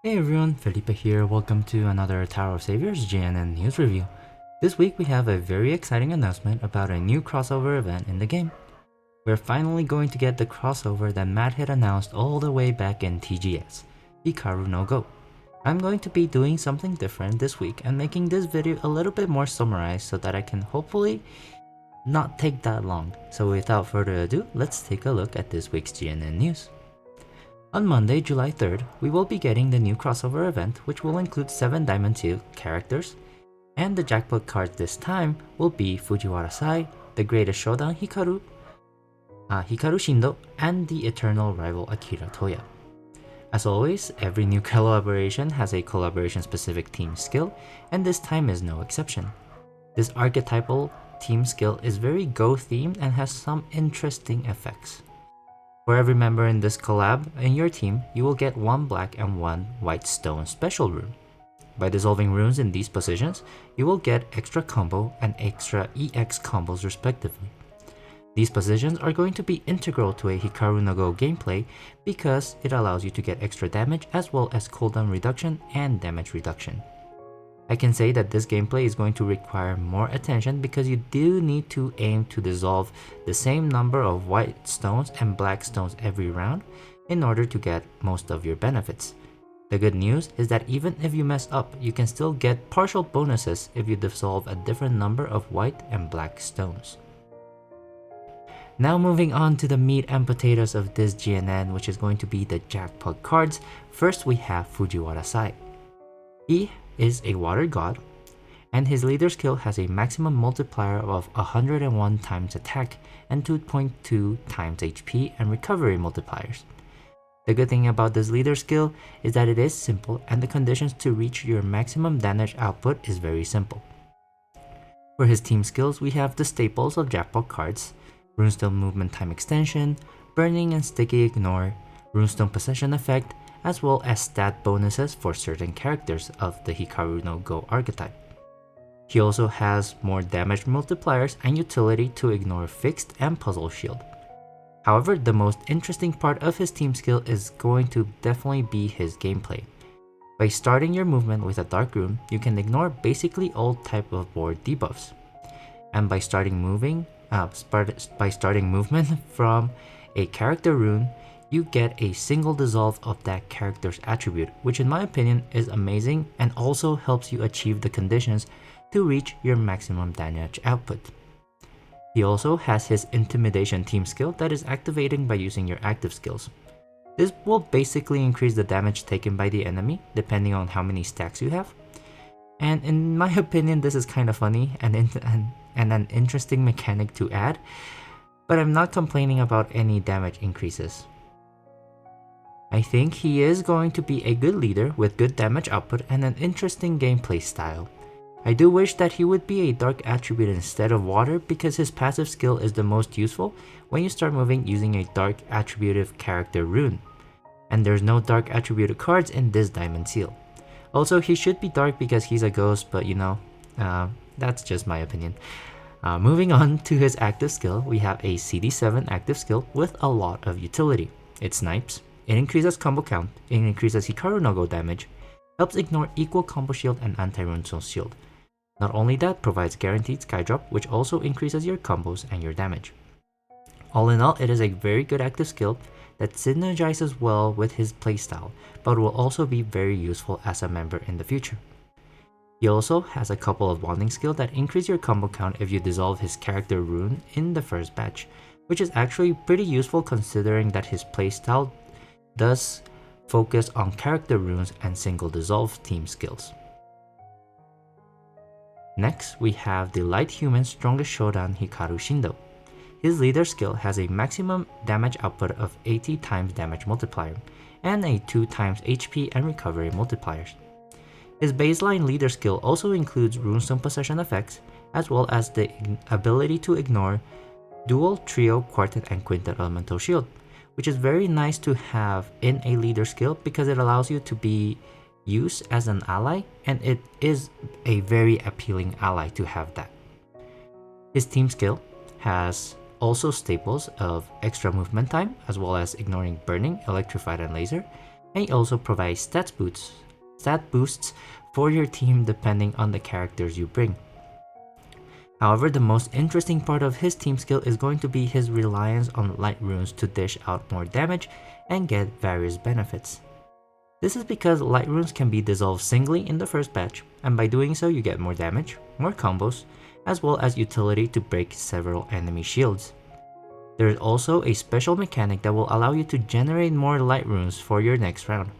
Hey everyone, Felipe here. Welcome to another Tower of Saviors GNN news review. This week we have a very exciting announcement about a new crossover event in the game. We're finally going to get the crossover that Matt had announced all the way back in TGS, Hikaru no Go. I'm going to be doing something different this week and making this video a little bit more summarized so that I can hopefully not take that long. So without further ado, let's take a look at this week's GNN news. On Monday, July 3rd, we will be getting the new crossover event, which will include 7 Diamond Seal characters, and the jackpot cards this time will be Fujiwara Sai, the Greatest Showdown Hikaru, Hikaru Shindo, and the eternal rival Akira Toya. As always, every new collaboration has a collaboration-specific team skill, and this time is no exception. This archetypal team skill is very Go-themed and has some interesting effects. For every member in this collab in your team, you will get 1 black and 1 white stone special rune. By dissolving runes in these positions, you will get extra combo and extra EX combos respectively. These positions are going to be integral to a Hikaru no Go gameplay because it allows you to get extra damage as well as cooldown reduction and damage reduction. I can say that this gameplay is going to require more attention because you do need to aim to dissolve the same number of white stones and black stones every round in order to get most of your benefits. The good news is that even if you mess up, you can still get partial bonuses if you dissolve a different number of white and black stones. Now moving on to the meat and potatoes of this GNN, which is going to be the jackpot cards. First we have Fujiwara Sai. He is a water god, and his leader skill has a maximum multiplier of 101 times attack and 2.2 times HP and recovery multipliers. The good thing about this leader skill is that it is simple and the conditions to reach your maximum damage output is very simple. For his team skills, we have the staples of jackpot cards: Runestone movement time extension, burning and sticky ignore, Runestone possession effect, as well as stat bonuses for certain characters of the Hikaru no Go archetype. He also has more damage multipliers and utility to ignore fixed and puzzle shield. However, the most interesting part of his team skill is going to definitely be his gameplay. By starting your movement with a dark rune, you can ignore basically all type of board debuffs. And by starting movement from a character rune, you get a single dissolve of that character's attribute, which in my opinion is amazing and also helps you achieve the conditions to reach your maximum damage output. He also has his intimidation team skill that is activating by using your active skills. This will basically increase the damage taken by the enemy depending on how many stacks you have. And in my opinion, this is kind of funny and an interesting mechanic to add, but I'm not complaining about any damage increases. I think he is going to be a good leader with good damage output and an interesting gameplay style. I do wish that he would be a dark attribute instead of water because his passive skill is the most useful when you start moving using a dark attributive character rune. And there's no dark attributed cards in this Diamond Seal. Also, he should be dark because he's a ghost, but that's just my opinion. Moving on to his active skill, we have a CD7 active skill with a lot of utility. It snipes, it increases combo count, it increases Hikaru no Go damage, helps ignore equal combo shield and anti-runestone shield. Not only that, provides guaranteed sky drop, which also increases your combos and your damage. All in all, it is a very good active skill that synergizes well with his playstyle, but will also be very useful as a member in the future. He also has a couple of bonding skills that increase your combo count if you dissolve his character rune in the first batch, which is actually pretty useful considering that his playstyle does focus on character runes and single dissolve team skills. Next, we have the light human strongest showdown Hikaru Shindo. His leader skill has a maximum damage output of 80 times damage multiplier and a 2 times HP and recovery multipliers. His baseline leader skill also includes runestone possession effects as well as the ability to ignore dual, trio, quartet, and quintet elemental shield, which is very nice to have in a leader skill because it allows you to be used as an ally, and it is a very appealing ally to have that. His team skill has also staples of extra movement time as well as ignoring burning, electrified, and laser, and he also provides stat boosts for your team depending on the characters you bring. However, the most interesting part of his team skill is going to be his reliance on light runes to dish out more damage and get various benefits. This is because light runes can be dissolved singly in the first batch, and by doing so you get more damage, more combos, as well as utility to break several enemy shields. There is also a special mechanic that will allow you to generate more light runes for your next round.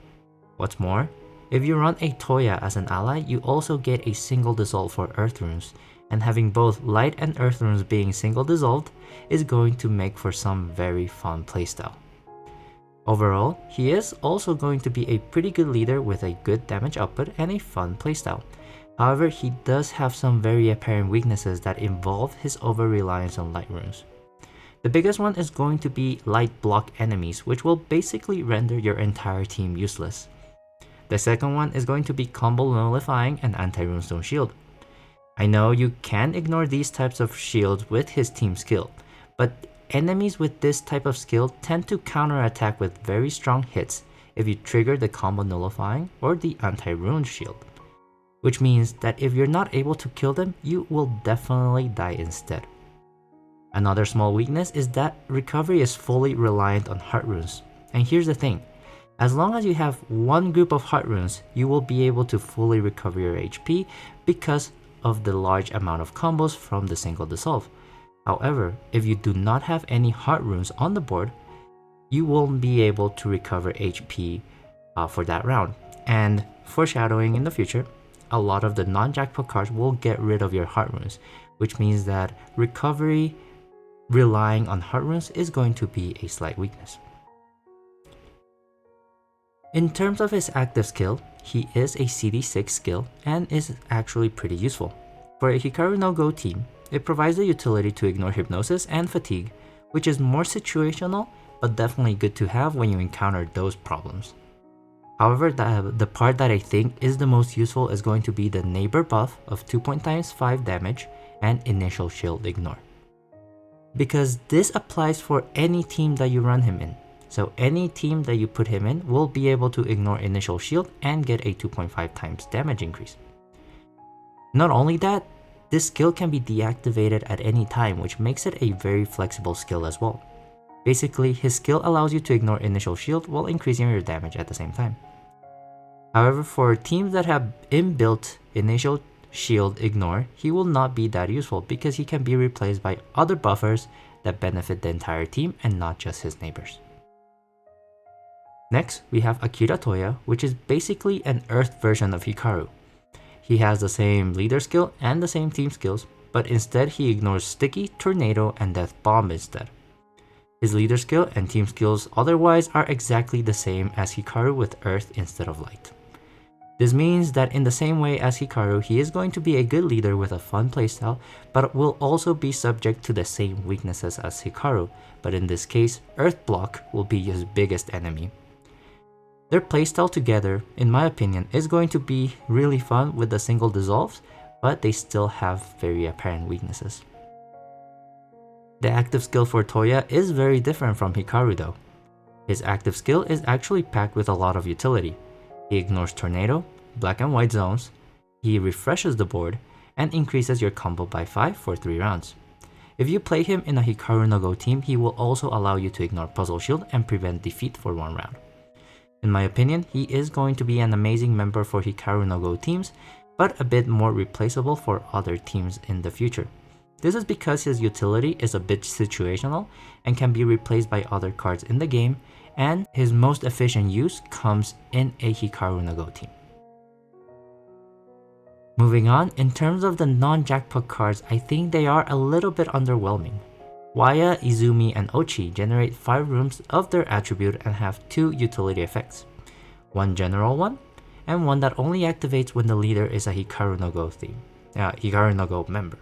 What's more, if you run a Toya as an ally, you also get a single dissolve for earth runes, and having both light and earth runes being single dissolved is going to make for some very fun playstyle. Overall, he is also going to be a pretty good leader with a good damage output and a fun playstyle. However, he does have some very apparent weaknesses that involve his over-reliance on light runes. The biggest one is going to be light block enemies, which will basically render your entire team useless. The second one is going to be combo nullifying and anti-runestone shield. I know you can ignore these types of shields with his team skill, but enemies with this type of skill tend to counterattack with very strong hits if you trigger the combo nullifying or the anti-rune shield, which means that if you're not able to kill them, you will definitely die instead. Another small weakness is that recovery is fully reliant on heart runes, and here's the thing, as long as you have one group of heart runes, you will be able to fully recover your HP because of the large amount of combos from the single dissolve. However, if you do not have any heart runes on the board, you won't be able to recover HP for that round. And foreshadowing in the future, a lot of the non-jackpot cards will get rid of your heart runes, which means that recovery relying on heart runes is going to be a slight weakness. In terms of his active skill, he is a CD6 skill and is actually pretty useful. For a Hikaru no Go team, it provides the utility to ignore hypnosis and fatigue, which is more situational but definitely good to have when you encounter those problems. However, the part that I think is the most useful is going to be the neighbor buff of 2.5 damage and initial shield ignore. Because this applies for any team that you run him in. So any team that you put him in will be able to ignore initial shield and get a 2.5 times damage increase. Not only that, this skill can be deactivated at any time, which makes it a very flexible skill as well. Basically, his skill allows you to ignore initial shield while increasing your damage at the same time. However, for teams that have inbuilt initial shield ignore, he will not be that useful because he can be replaced by other buffers that benefit the entire team and not just his neighbors. Next, we have Akira Toya, which is basically an earth version of Hikaru. He has the same leader skill and the same team skills, but instead he ignores Sticky, Tornado, and Death Bomb instead. His leader skill and team skills otherwise are exactly the same as Hikaru with Earth instead of Light. This means that in the same way as Hikaru, he is going to be a good leader with a fun playstyle, but will also be subject to the same weaknesses as Hikaru, but in this case, Earth Block will be his biggest enemy. Their playstyle together, in my opinion, is going to be really fun with the single dissolves, but they still have very apparent weaknesses. The active skill for Toya is very different from Hikaru though. His active skill is actually packed with a lot of utility. He ignores Tornado, black and white zones, he refreshes the board, and increases your combo by 5 for 3 rounds. If you play him in a Hikaru no Go team, he will also allow you to ignore Puzzle Shield and prevent defeat for 1 round. In my opinion, he is going to be an amazing member for Hikaru no Go teams, but a bit more replaceable for other teams in the future. This is because his utility is a bit situational and can be replaced by other cards in the game, and his most efficient use comes in a Hikaru no Go team. Moving on, in terms of the non-jackpot cards, I think they are a little bit underwhelming. Waya, Izumi, and Ochi generate 5 rooms of their attribute and have 2 utility effects. One general one, and one that only activates when the leader is a Hikaru no Go member.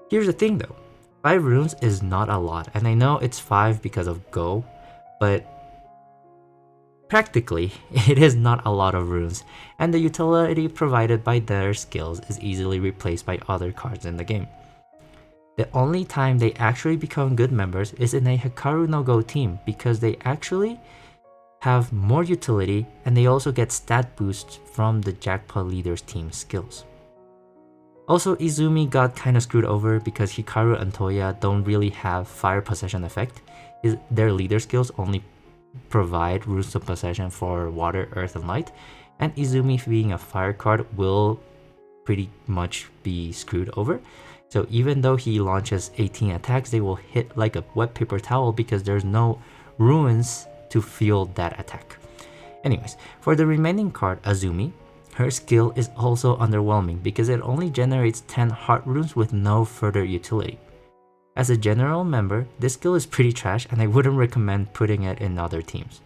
Here's the thing though, 5 runes is not a lot, and I know it's 5 because of Go, but practically it is not a lot of runes, and the utility provided by their skills is easily replaced by other cards in the game. The only time they actually become good members is in a Hikaru no Go team because they actually have more utility, and they also get stat boosts from the Jackpot Leader's team skills. Also, Izumi got kinda screwed over because Hikaru and Toya don't really have fire possession effect. Their leader skills only provide runes of possession for water, earth, and light, and Izumi being a fire card will pretty much be screwed over. So even though he launches 18 attacks, they will hit like a wet paper towel because there's no runes to field that attack. Anyways, for the remaining card, Azumi, her skill is also underwhelming because it only generates 10 heart runes with no further utility. As a general member, this skill is pretty trash and I wouldn't recommend putting it in other teams.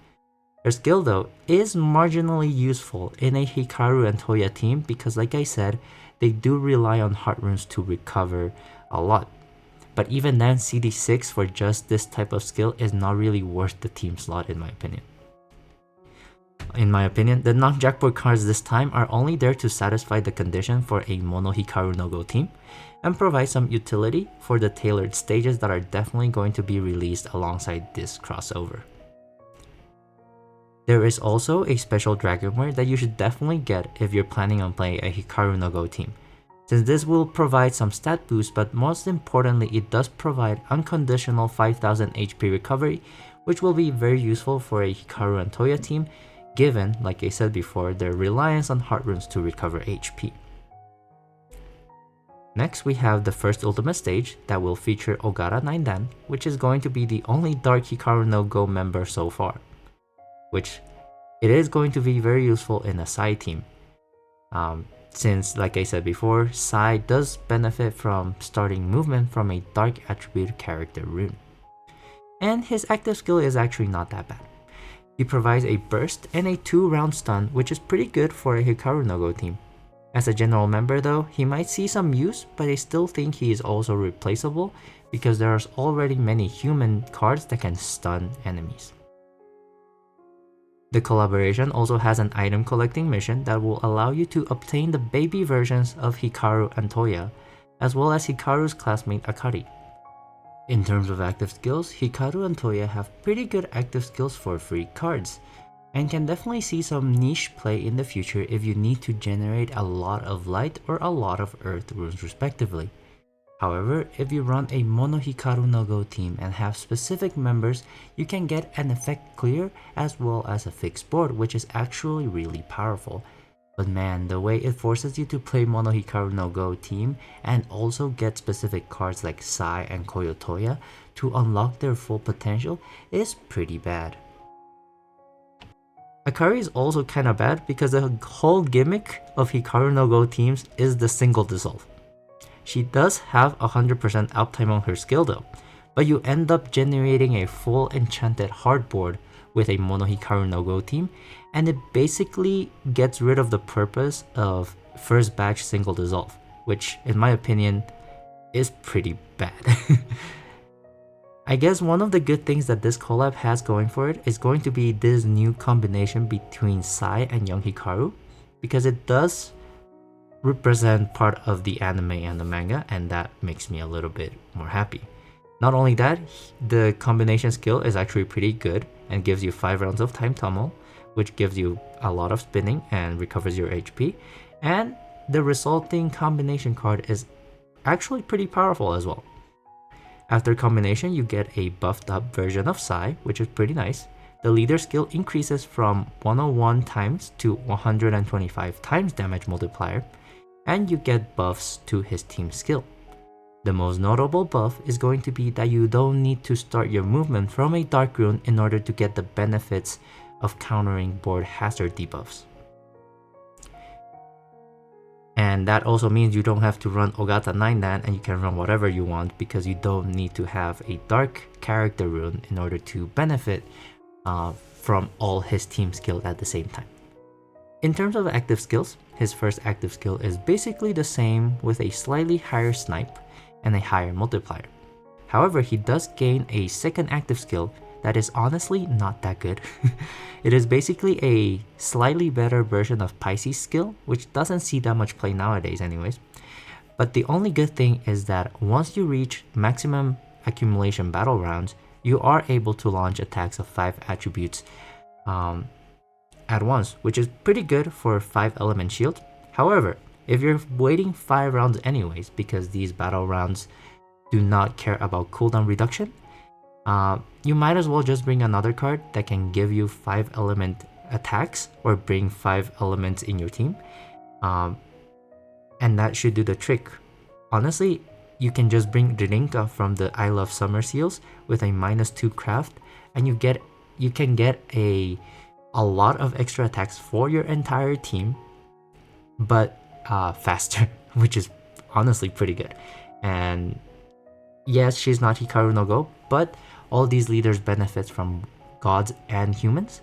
Her skill though is marginally useful in a Hikaru and Toya team because like I said, they do rely on heart runes to recover a lot. But even then, CD6 for just this type of skill is not really worth the team slot in my opinion. In my opinion, the non-jackpot cards this time are only there to satisfy the condition for a mono Hikaru no Go team and provide some utility for the tailored stages that are definitely going to be released alongside this crossover. There is also a special Dragonware that you should definitely get if you're planning on playing a Hikaru no Go team, since this will provide some stat boost, but most importantly it does provide unconditional 5000 HP recovery, which will be very useful for a Hikaru and Toya team given, like I said before, their reliance on heart runes to recover HP. Next we have the first ultimate stage that will feature Ogata 9Dan, which is going to be the only Dark Hikaru no Go member so far, which it is going to be very useful in a Sai team. Since, like I said before, Sai does benefit from starting movement from a dark attribute character rune. And his active skill is actually not that bad. He provides a burst and a 2-round stun, which is pretty good for a Hikaru no Go team. As a general member though, he might see some use, but I still think he is also replaceable because there are already many human cards that can stun enemies. The collaboration also has an item collecting mission that will allow you to obtain the baby versions of Hikaru and Toya, as well as Hikaru's classmate Akari. In terms of active skills, Hikaru and Toya have pretty good active skills for free cards, and can definitely see some niche play in the future if you need to generate a lot of light or a lot of earth runes respectively. However, if you run a mono Hikaru no Go team and have specific members, you can get an effect clear as well as a fixed board, which is actually really powerful. But man, the way it forces you to play mono Hikaru no Go team and also get specific cards like Sai and Koyotoya to unlock their full potential is pretty bad. Akari is also kinda bad because the whole gimmick of Hikaru no Go teams is the single dissolve. She does have 100% uptime on her skill though, but you end up generating a full enchanted hardboard with a mono Hikaru no Go team, and it basically gets rid of the purpose of first batch single dissolve, which in my opinion is pretty bad. I guess one of the good things that this collab has going for it is going to be this new combination between Sai and young Hikaru, because it does represent part of the anime and the manga, and that makes me a little bit more happy. Not only that, the combination skill is actually pretty good and gives you 5 rounds of time tunnel, which gives you a lot of spinning and recovers your HP, and the resulting combination card is actually pretty powerful as well. After combination, you get a buffed up version of Sai, which is pretty nice. The leader skill increases from 101 times to 125 times damage multiplier, and you get buffs to his team skill. The most notable buff is going to be that you don't need to start your movement from a dark rune in order to get the benefits of countering board hazard debuffs. And that also means you don't have to run Ogata 9Dan and you can run whatever you want because you don't need to have a dark character rune in order to benefit from all his team skills at the same time. In terms of active skills, his first active skill is basically the same with a slightly higher snipe and a higher multiplier. However, he does gain a second active skill that is honestly not that good. It is basically a slightly better version of Pisces skill, which doesn't see that much play nowadays anyways. But the only good thing is that once you reach maximum accumulation battle rounds, you are able to launch attacks of 5 attributes at once, which is pretty good for 5 element shield. However, if you're waiting 5 rounds anyways, because these battle rounds do not care about cooldown reduction, you might as well just bring another card that can give you 5 element attacks or bring 5 elements in your team, and that should do the trick. Honestly, you can just bring Rinka from the I Love Summer seals with a -2 craft, and you can get a lot of extra attacks for your entire team, but faster, which is honestly pretty good. And yes, she's not Hikaru no Go, but all these leaders benefit from gods and humans,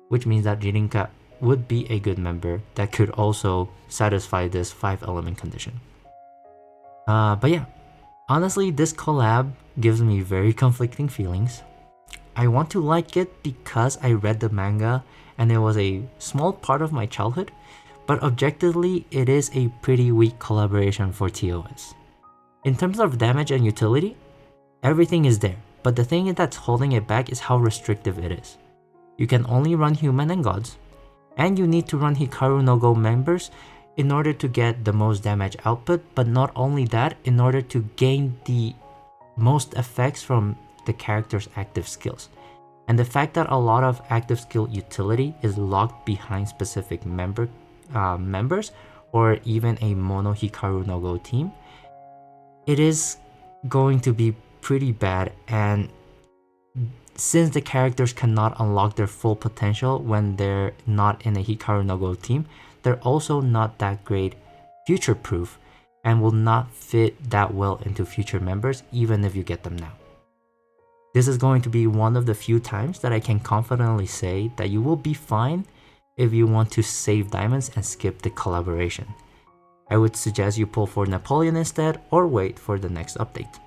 which means that Jirinka would be a good member that could also satisfy this 5 element condition. But yeah, honestly, this collab gives me very conflicting feelings. I want to like it because I read the manga and it was a small part of my childhood, but objectively, it is a pretty weak collaboration for TOS. In terms of damage and utility, everything is there, but the thing that's holding it back is how restrictive it is. You can only run human and gods, and you need to run Hikaru no Go members in order to get the most damage output, but not only that, in order to gain the most effects from the character's active skills. And the fact that a lot of active skill utility is locked behind specific members or even a mono Hikaru no Go team, it is going to be pretty bad. And since the characters cannot unlock their full potential when they're not in a Hikaru no Go team, they're also not that great future proof and will not fit that well into future members even if you get them now. This is going to be one of the few times that I can confidently say that you will be fine if you want to save diamonds and skip the collaboration. I would suggest you pull for Napoleon instead or wait for the next update.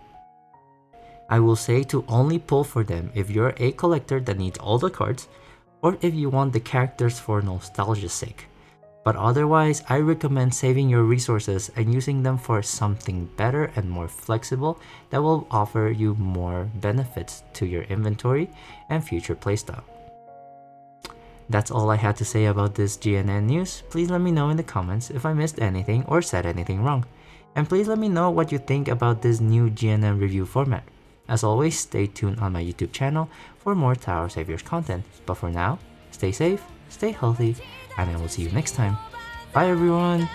I will say to only pull for them if you're a collector that needs all the cards or if you want the characters for nostalgia's sake. But otherwise, I recommend saving your resources and using them for something better and more flexible that will offer you more benefits to your inventory and future playstyle. That's all I had to say about this GNN news. Please let me know in the comments if I missed anything or said anything wrong. And please let me know what you think about this new GNN review format. As always, stay tuned on my YouTube channel for more Tower Saviors content. But for now, stay safe, stay healthy, and I will see you next time. Bye everyone!